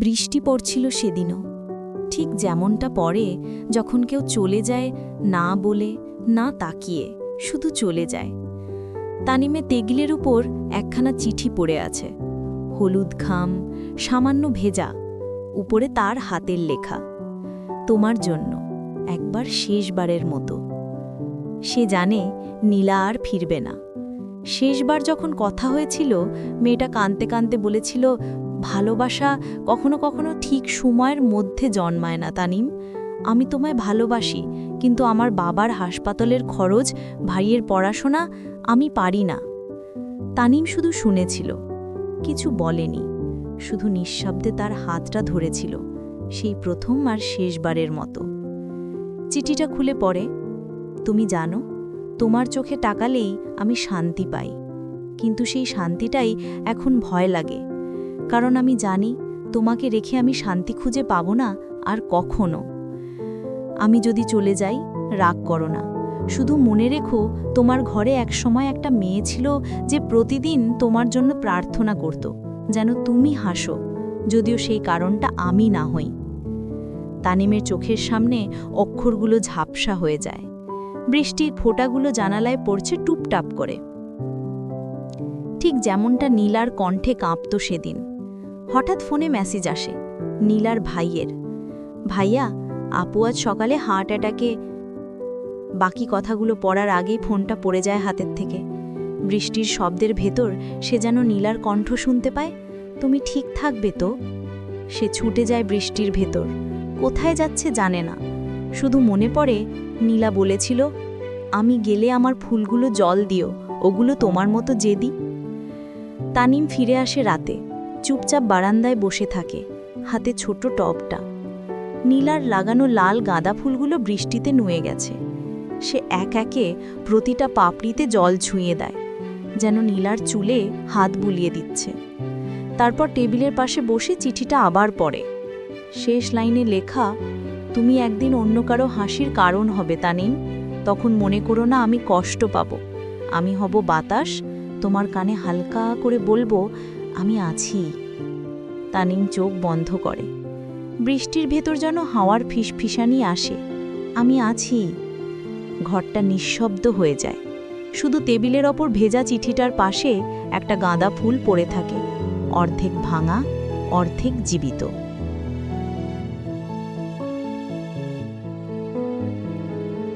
বৃষ্টি পড়ছিল সেদিনও, ঠিক যেমনটা পড়ে যখন কেউ চলে যায় না বলে, না তাকিয়ে, শুধু চলে যায়। তানিমে টেবিলের উপর একখানা চিঠি পড়ে আছে, হলুদ খাম, সামান্য ভেজা, উপরে তার হাতের লেখা, তোমার জন্য, একবার শেষবারের মতো। সে জানে নীলা আর ফিরবে না। শেষবার যখন কথা হয়েছিল, মেয়েটা কাঁদতে কাঁদতে বলেছিল, ভালোবাসা কখনো কখনো ঠিক সময়ের মধ্যে জন্মায় না তানিম। আমি তোমায় ভালোবাসি, কিন্তু আমার বাবার হাসপাতালের খরচ, ভাইয়ের পড়াশোনা, আমি পারি না। তানিম শুধু শুনেছিল, কিছু বলেনি, শুধু নিঃশব্দে তার হাতটা ধরেছিল, সেই প্রথম আর শেষবারের মতো। চিঠিটা খুলে পড়ে, তুমি জানো, তোমার চোখে তাকালেই আমি শান্তি পাই, কিন্তু সেই শান্তিটাই এখন ভয় লাগে, কারণ আমি জানি তোমাকে রেখে আমি শান্তি খুঁজে পাবো না আর কখনো। আমি যদি চলে যাই, রাগ করো না, শুধু মনে রেখো তোমার ঘরে একসময় একটা মেয়ে ছিল যে প্রতিদিন তোমার জন্য প্রার্থনা করত, যেন তুমি হাসো, যদিও সেই কারণটা আমি না হই। তানিমের চোখের সামনে অক্ষরগুলো ঝাপসা হয়ে যায়, বৃষ্টির ফোঁটাগুলো জানালায় পড়ছে টুপটাপ করে, ঠিক যেমনটা নীলার কণ্ঠে কাঁপত সেদিন। হঠাৎ ফোনে মেসেজ আসে নীলার ভাইয়ের, ভাইয়া, আপু আজ সকালে হার্ট অ্যাটাকে। বাকি কথাগুলো পড়ার আগেই ফোনটা পড়ে যায় হাতের থেকে। বৃষ্টির শব্দের ভেতর সে যেন নীলার কণ্ঠ শুনতে পায়, তুমি ঠিক থাকবে তো? সে ছুটে যায় বৃষ্টির ভেতর, কোথায় যাচ্ছে জানে না, শুধু মনে পড়ে নীলা বলেছিল, আমি গেলে আমার ফুলগুলো জল দিও, ওগুলো তোমার মতো জেদি। তানিম ফিরে আসে রাতে, চুপচাপ বারান্দায় বসে থাকে, হাতে ছোট টবটা। নীলার লাগানো লাল গাঁদা ফুলগুলো বৃষ্টিতে নুয়ে গেছে। সে এক একে প্রতিটা পাপড়িতে জল ছুঁয়ে দেয়, যেন নীলার চুলে হাত বুলিয়ে দিচ্ছে। তারপর টেবিলের পাশে বসে চিঠিটা আবার পড়ে। শেষ লাইনে লেখা, তুমি একদিন অন্য কারো হাসির কারণ হবে তানিম, তখন মনে করো না আমি কষ্ট পাব, আমি হব বাতাস, তোমার কানে হালকা করে বলবো, আমি আছি। তানিম চোখ বন্ধ করে, বৃষ্টির ভেতর যেন হাওয়ার ফিসফিসানি আসে, আমি আছি। ঘরটা নিঃশব্দ হয়ে যায়, শুধু টেবিলের ওপর ভেজা চিঠিটার পাশে একটা গাঁদা ফুল পড়ে থাকে, অর্ধেক ভাঙা, অর্ধেক জীবিত।